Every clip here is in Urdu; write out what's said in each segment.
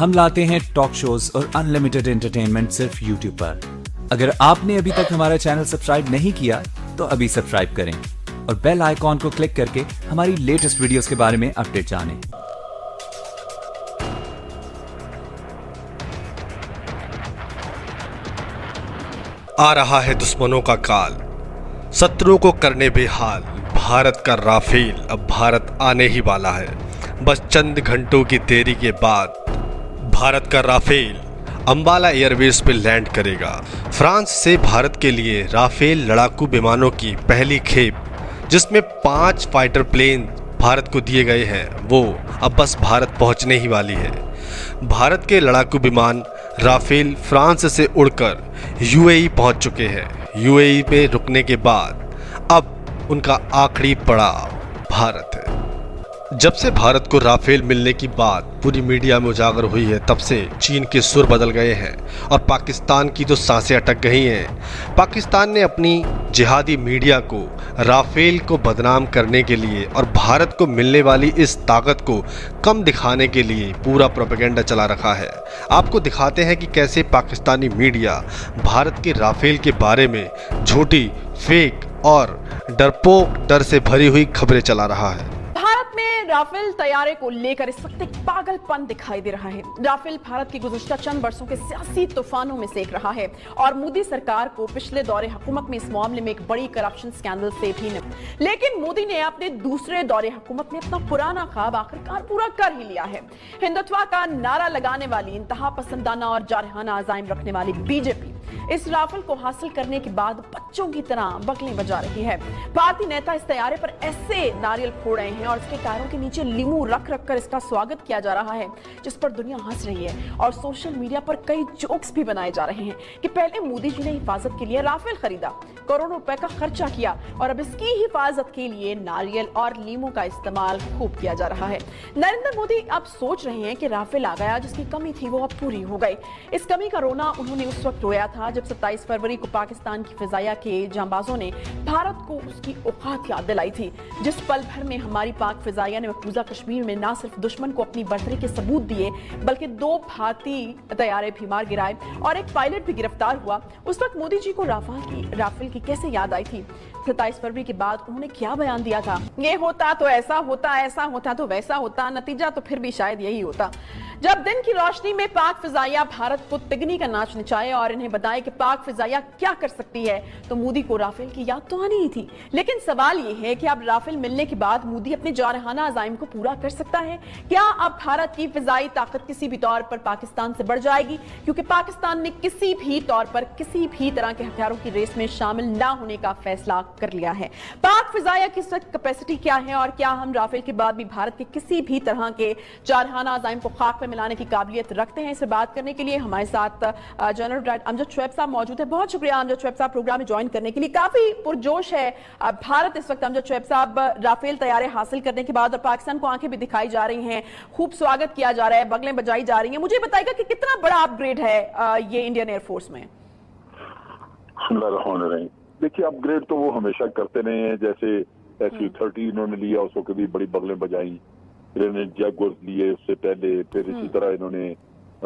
ہم لاتے ہیں ٹاک شوز اور انلمیٹڈ انٹرٹینمنٹ صرف یوٹیوب پر۔ اگر آپ نے ابھی تک ہمارا چینل سبسکرائب نہیں کیا تو ابھی سبسکرائب کریں اور بیل آئیکن کو کلک کر کے ہماری لیٹسٹ ویڈیوز کے بارے میں اپڈیٹ جانیں۔ آ رہا ہے دشمنوں کا کال، شترو کو کرنے بے حال، بھارت کا رافیل اب بھارت آنے ہی والا ہے۔ بس چند گھنٹوں کی دیری کے بعد بھارت کا رافیل امبالہ ایئر بیس پہ لینڈ کرے گا۔ فرانس سے بھارت کے لیے رافیل لڑاکو بیمانوں کی پہلی کھیپ، جس میں 5 فائٹر پلین بھارت کو دیے گئے ہیں، وہ اب بس بھارت پہنچنے ہی والی ہے۔ بھارت کے لڑاکو بیمان رافیل فرانس سے اڑ کر یو اے ای پہنچ چکے ہیں۔ یو اے ای میں رکنے کے بعد اب ان کا آخری پڑاؤ بھارت ہے۔ جب سے بھارت کو رافیل ملنے کی بات پوری میڈیا میں اجاگر ہوئی ہے، تب سے چین کے سر بدل گئے ہیں اور پاکستان کی تو سانسیں اٹک گئی ہیں۔ پاکستان نے اپنی جہادی میڈیا کو رافیل کو بدنام کرنے کے لیے اور بھارت کو ملنے والی اس طاقت کو کم دکھانے کے لیے پورا پروپیگنڈا چلا رکھا ہے۔ آپ کو دکھاتے ہیں کہ کیسے پاکستانی میڈیا بھارت کے رافیل کے بارے میں جھوٹی، فیک اور ڈرپوک ڈر سے بھری ہوئی خبریں چلا رہا ہے۔ رافیل طیارے کو لے کر اس وقت ایک پاگل پن دکھائی دے رہا ہے۔ رافیل بھارت کی گزشتہ چند برسوں کے سیاسی طوفانوں میں سے ایک رہا ہے اور مودی سرکار کو پچھلے دور حکومت میں اس معاملے میں ایک بڑی کرپشن سکینڈل سے بھی لیکن مودی نے اپنے دوسرے دور حکومت میں اپنا پرانا خواب آخرکار پورا کر ہی لیا ہے۔ ہندوتوا کا نعرہ لگانے والی، انتہا پسندانہ اور جارحانہ عزائم رکھنے والی بی جے پی اس رافیل کو حاصل کرنے کے بعد بچوں کی طرح بغلیں بجا رہی ہے۔ بھارتی نیتا اس طیارے پر ایسے ناریل پھوڑ رہے ہیں اور اس کے ٹائروں کے نیچے لیمو رکھ کر اس کا سواگت کیا جا رہا ہے، جس پر دنیا ہنس رہی ہے اور سوشل میڈیا پر کئی جوکس بھی بنائے جا رہے ہیں کہ پہلے مودی جی نے حفاظت کے لیے رافیل خریدا، کروڑوں روپے کا خرچہ کیا اور اب اس کی حفاظت کے لیے ناریل اور لیمو کا استعمال خوب کیا جا رہا ہے۔ نریندر مودی اب سوچ رہے ہیں کہ رافیل آ گیا، جس کی کمی تھی وہ اب پوری ہو گئی۔ اس کمی کا رونا انہوں نے اس وقت رویا تھا جب 27 فروری کو پاکستان کی فضائیہ کے جانبازوں نے بھارت کو اس کی اوقات یاد دلائی تھی۔ جس پل بھر میں ہماری پاک فضائیہ نے مقبوضہ کشمیر میں نہ صرف دشمن کو اپنی برتری کے ثبوت دیے بلکہ 2 بھارتی طیارے بھی مار گرائے اور ایک پائلٹ بھی گرفتار ہوا، اس وقت مودی جی کو رافیل کی کیسے یاد آئی تھی؟ 27 فروری کے بعد انہوں نے کیا بیان دیا تھا؟ یہ ہوتا تو ایسا ہوتا، ایسا ہوتا تو ویسا ہوتا، نتیجہ تو پھر بھی شاید یہی ہوتا۔ جب دن کی روشنی میں پاک فضائیہ بھارت کو تگنی کا ناچ نچائے اور انہیں بتائے کہ پاک فضائیہ کیا کر سکتی ہے، تو مودی کو رافیل کی یاد تو آنی ہی تھی۔ لیکن سوال یہ ہے کہ اب رافیل ملنے کے بعد مودی اپنے جارحانہ عزائم کو پورا کر سکتا ہے؟ کیا اب بھارت کی فضائی طاقت کسی بھی طور پر پاکستان سے بڑھ جائے گی؟ کیونکہ پاکستان نے کسی بھی طور پر کسی بھی طرح کے ہتھیاروں کی ریس میں شامل نہ ہونے کا فیصلہ کر لیا ہے۔ پاک فضائیہ کی اس وقت کیپیسٹی کیا ہے اور کیا ہم رافیل کے بعد بھی بھارت کے کسی بھی طرح کے جارحانہ عزائم کو خاک پہ ملانے کی قابلیت رکھتے ہیں؟ اس سے بات کرنے کے لیے ہمارے ساتھ جنرل ڈائریکٹر امجد شعیب صاحب موجود ہیں۔ بہت شکریہ امجد شعیب صاحب پروگرام میں جوائن کرنے کے لیے۔ کافی پرجوش ہے بھارت اس وقت امجد شعیب صاحب، رافیل طیارے حاصل کرنے کے بعد اور پاکستان کو آنکھیں بھی دکھائی جا رہی ہیں، خوب سواگت کیا جا رہا ہے، بغلیں بجائی جا رہی ہیں۔ مجھے بتائے گا کہ کتنا بڑا اپ گریڈ ہے یہ انڈین ایئر فورس میں؟ بسم اللہ الرحمن الرحیم۔ دیکھیے اپ گریڈ تو وہ ہمیشہ کرتے رہے ہیں، جیسے SU-30 انہوں نے لیا، اس وقت بھی بڑی بغلیں بجائیں، پھر انہوں نے جیگورز لیے اس سے پہلے، پھر اسی طرح انہوں نے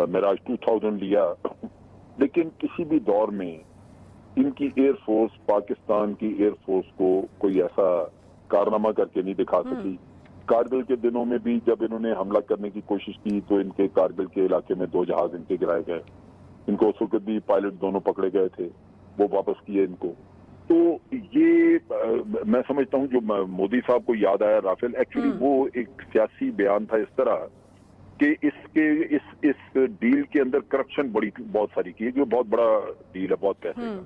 میراج 2000 لیا۔ لیکن کسی بھی دور میں ان کی ایئر فورس، پاکستان کی ایئر فورس کو کوئی ایسا کارنامہ کر کے نہیں دکھا سکی۔ کارگل کے دنوں میں بھی جب انہوں نے حملہ کرنے کی کوشش کی تو ان کے کارگل کے علاقے میں 2 جہاز ان کے گرائے گئے، ان کو اس وقت بھی پائلٹ دونوں پکڑے گئے تھے، وہ واپس کیے ان کو۔ تو یہ میں سمجھتا ہوں جو مودی صاحب کو یاد آیا رافیل، ایکچولی وہ ایک سیاسی بیان تھا اس طرح کہ اس ڈیل کے اندر کرپشن بہت ساری کی ہے، جو بہت بڑا ڈیل ہے، بہت پیسے کا،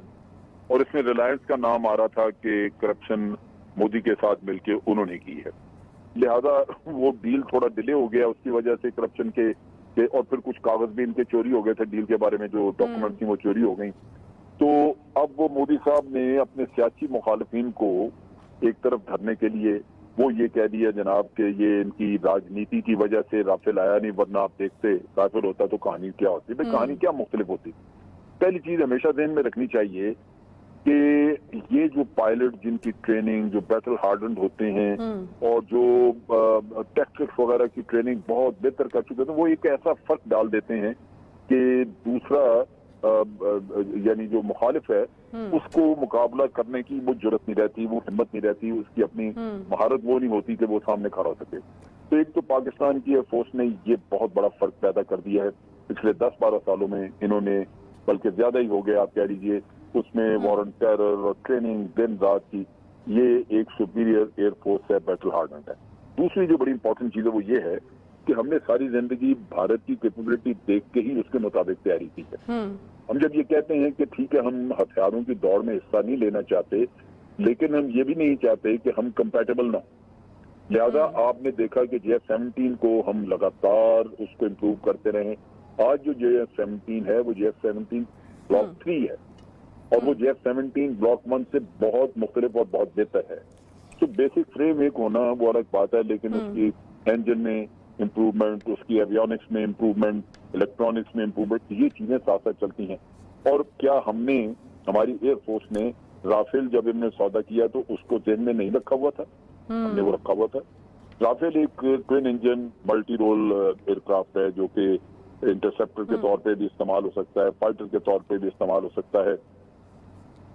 اور اس میں ریلائنس کا نام آ رہا تھا کہ کرپشن مودی کے ساتھ مل کے انہوں نے کی ہے، لہذا وہ ڈیل تھوڑا ڈیلے ہو گیا اس کی وجہ سے کرپشن کے، اور پھر کچھ کاغذ بھی ان کے چوری ہو گئے تھے ڈیل کے بارے میں، جو ڈاکومنٹ تھیں وہ چوری ہو گئیں۔ تو اب وہ مودی صاحب نے اپنے سیاسی مخالفین کو ایک طرف دھرنے کے لیے وہ یہ کہہ دیا جناب کہ یہ ان کی راجنیتی کی وجہ سے رافیل آیا نہیں، ورنہ آپ دیکھتے رافیل ہوتا تو کہانی کیا ہوتی ہے۔ کہانی کیا مختلف ہوتی۔ پہلی چیز ہمیشہ ذہن میں رکھنی چاہیے کہ یہ جو پائلٹ جن کی ٹریننگ جو بیٹل ہارڈنڈ ہوتے ہیں اور جو ٹیکٹکس وغیرہ کی ٹریننگ بہت بہتر کر چکے تھے، وہ ایک ایسا فرق ڈال دیتے ہیں کہ دوسرا یعنی جو مخالف ہے اس کو مقابلہ کرنے کی وہ جرت نہیں رہتی، وہ ہمت نہیں رہتی، اس کی اپنی مہارت وہ نہیں ہوتی کہ وہ سامنے کھڑا ہو سکے. تو ایک تو پاکستان کی ایئر فورس نے یہ بہت بڑا فرق پیدا کر دیا ہے پچھلے 10-12 سالوں میں. انہوں نے بلکہ زیادہ ہی ہو گیا آپ کہہ لیجیے، اس میں وار آن ٹیرر اور ٹریننگ دن رات کی، یہ ایک سپیریئر ایئر فورس ہے، بیٹل ہارڈنڈ ہے. دوسری جو بڑی امپورٹنٹ چیز ہے وہ یہ ہے کہ ہم نے ساری زندگی بھارت کی کیپیبلٹی دیکھ کے ہی اس کے مطابق تیاری کی ہے. ہم جب یہ کہتے ہیں کہ ٹھیک ہے ہم ہتھیاروں کی دوڑ میں حصہ نہیں لینا چاہتے، لیکن ہم یہ بھی نہیں چاہتے کہ ہم کمپیٹیبل نہ ہوں. لہذا آپ نے دیکھا کہ JF-17 کو ہم لگاتار اس کو امپروو کرتے رہے. آج جو JF-17 ہے وہ JF-17 بلاک 3 ہے اور وہ JF-17 بلاک 1 سے بہت مختلف اور بہت بہتر ہے. تو بیسک فریم ایک ہونا وہ الگ بات ہے، لیکن اس کی انجن میں امپروومنٹ، اس کی ایویونکس میں امپروومنٹ، الیکٹرانکس میں امپروومنٹ، یہ چیزیں ساتھ ساتھ چلتی ہیں. اور کیا ہم نے، ہماری ایئر فورس نے رافیل جب ہم نے سودا کیا تو اس کو ذہن میں نہیں رکھا ہوا تھا؟ ہم نے وہ رکھا ہوا تھا. رافیل ایک twin engine multi role aircraft ہے جو کہ انٹرسپٹر کے طور پہ بھی استعمال ہو سکتا ہے، فائٹر کے طور پہ بھی استعمال ہو سکتا ہے.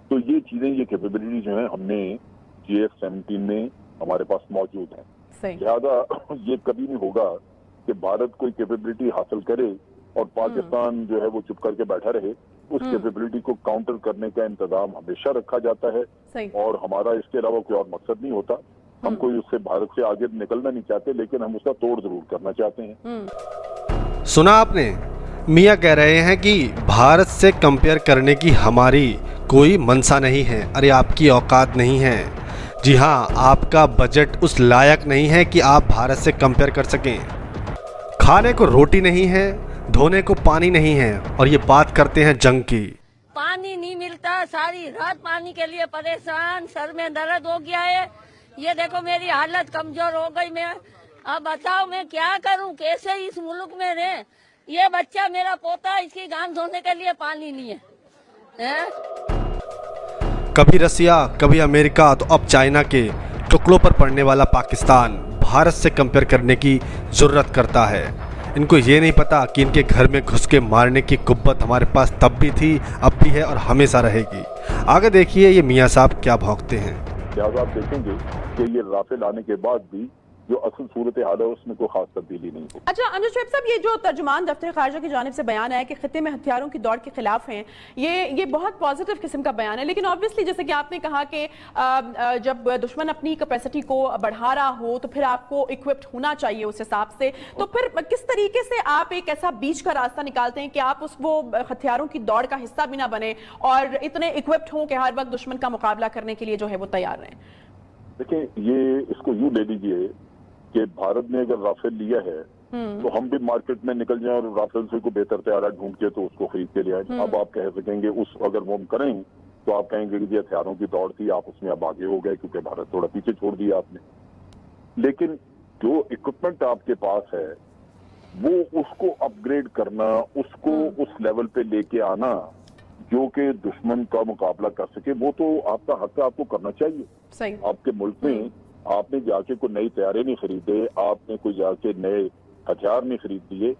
تو یہ چیزیں، یہ کیپیبلٹی جو ہیں ہم نے JF-17 میں ہمارے پاس موجود ہیں. لہٰذا یہ کبھی نہیں ہوگا کہ بھارت کوئی کیپیبلٹی حاصل کرے اور پاکستان جو ہے وہ چپ کر کے بیٹھا رہے. اس کیپیبلٹی کو کاؤنٹر کرنے کا انتظام ہمیشہ رکھا جاتا ہے اور ہمارا اس کے علاوہ کوئی اور مقصد نہیں ہوتا. ہم کوئی اس سے بھارت سے آگے نکلنا نہیں چاہتے، لیکن ہم اس کا توڑ ضرور کرنا چاہتے ہیں. سنا آپ نے، میاں کہہ رہے ہیں کہ بھارت سے کمپیئر کرنے کی ہماری کوئی منشا نہیں ہے. ارے آپ کی اوقات نہیں ہے. جی ہاں، آپ کا بجٹ اس لائق نہیں ہے کہ آپ بھارت سے کمپیئر کر سکیں. کھانے کو روٹی نہیں ہے، دھونے کو پانی نہیں ہے، اور یہ بات کرتے ہیں جنگ کی. پانی نہیں ملتا، ساری رات پانی کے لیے پریشان، سر میں درد ہو گیا ہے. یہ دیکھو میری حالت کمزور ہو گئی. میں اب بتاؤ میں کیا کروں، کیسے اس ملک میں رہے. یہ بچہ میرا پوتا، اس کی گان دھونے کے لیے پانی نہیں ہے. کبھی رسیا، کبھی امریکہ، تو اب چائنا کے ٹکڑوں پر پڑنے والا پاکستان بھارت سے کمپیئر کرنے کی ضرورت کرتا ہے. ان کو یہ نہیں پتا کہ ان کے گھر میں گھس کے مارنے کی قوت ہمارے پاس تب بھی تھی، اب بھی ہے اور ہمیشہ رہے گی. آگے دیکھیے یہ میاں صاحب کیا بھونکتے ہیں. لہٰذا آپ دیکھیں گے کہ یہ رافیل آنے کے بعد بھی جو اصل صورتحال ہے اس میں کوئی خاص تبدیلی نہیں ہوئی. اچھا امجد شعیب صاحب، یہ جو ترجمان دفتر خارجہ کی جانب سے بیان ہے کہ خطے میں ہتھیاروں کی دوڑ کے خلاف ہیں، یہ بہت پازیٹیو قسم کا بیان ہے. لیکن آبویسلی جیسے کہ آپ نے کہا کہ جب دشمن اپنی کیپیسٹی کو بڑھا رہا ہو تو پھر آپ کو اکوپڈ ہونا چاہیے اس حساب سے. تو پھر کس طریقے سے آپ ایک ایسا بیچ کا راستہ نکالتے ہیں کہ آپ وہ ہتھیاروں کی دوڑ کا حصہ بھی نہ بنے اور اتنے اکوپڈ ہوں کہ ہر وقت دشمن کا مقابلہ کرنے کے لیے جو ہے وہ تیار رہیں؟ دیکھیں، یہ اس کو یوں لے لیجیے کہ بھارت نے اگر رافیل لیا ہے تو ہم بھی مارکیٹ میں نکل جائیں اور رافیل سے کوئی بہتر طیارہ ڈھونڈ کے تو اس کو خرید کے لے آئیں. اب آپ کہہ سکیں گے اگر وہ ہم کریں تو آپ کہیں گے کہ ہتھیاروں کی دوڑ تھی، آپ اس میں اب آگے ہو گئے کیونکہ بھارت تھوڑا پیچھے چھوڑ دیا آپ نے. لیکن جو اکوپمنٹ آپ کے پاس ہے وہ اس کو اپ گریڈ کرنا، اس کو اس لیول پہ لے کے آنا جو کہ دشمن کا مقابلہ کر سکے، وہ تو آپ کا حق ہے، آپ کو کرنا چاہیے. آپ کے ملک میں آپ نے جا کے کوئی نئی طیارے نہیں خریدے، آپ نے کوئی جا کے نئے ہتھیار نہیں خرید دیے.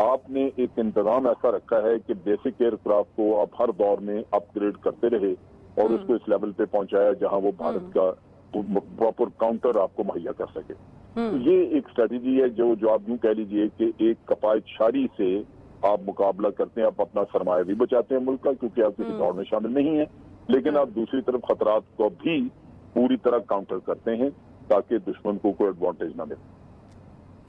آپ نے ایک انتظام ایسا رکھا ہے کہ بیسک ایئر کرافٹ کو آپ ہر دور میں اپ گریڈ کرتے رہے اور اس کو اس لیول پہ پہنچایا جہاں وہ بھارت کا پراپر کاؤنٹر آپ کو مہیا کر سکے. یہ ایک اسٹریٹجی ہے جو آپ یوں کہہ لیجیے کہ ایک کفایت شاری سے آپ مقابلہ کرتے ہیں. آپ اپنا سرمایہ بھی بچاتے ہیں ملک کا کیونکہ آپ کسی دوڑ میں شامل نہیں ہیں، لیکن آپ دوسری طرف خطرات کو بھی پوری طرح کاؤنٹر کرتے ہیں تاکہ دشمن کو کوئی ایڈوانٹیج نہ ملے.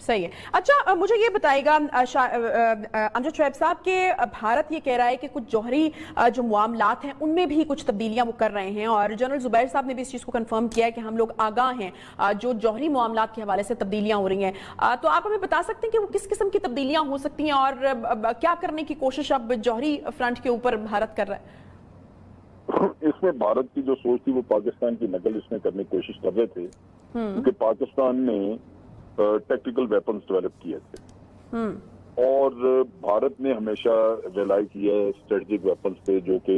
صحیح ہے. اچھا مجھے یہ بتائے گا امجد شعیب صاحب کہ بھارت یہ کہہ رہا ہے کہ کچھ جوہری جو معاملات ہیں ان میں بھی کچھ تبدیلیاں وہ کر رہے ہیں، اور جنرل زبیر صاحب نے بھی اس چیز کو کنفرم کیا ہے کہ ہم لوگ آگاہ ہیں جو جوہری معاملات کے حوالے سے تبدیلیاں ہو رہی ہیں. تو آپ ہمیں بتا سکتے ہیں کہ وہ کس قسم کی تبدیلیاں ہو سکتی ہیں اور کیا کرنے کی کوشش اب جوہری فرنٹ کے اوپر بھارت کر رہا ہے؟ اس میں بھارت کی جو سوچ تھی وہ پاکستان کی نقل اس میں کرنے کی کوشش کر رہے تھے کیونکہ پاکستان نے ٹیکٹیکل ویپنز ڈیولپ کیے تھے اور بھارت نے ہمیشہ ریلائی کیا ہے اسٹریٹجک ویپنز پہ جو کہ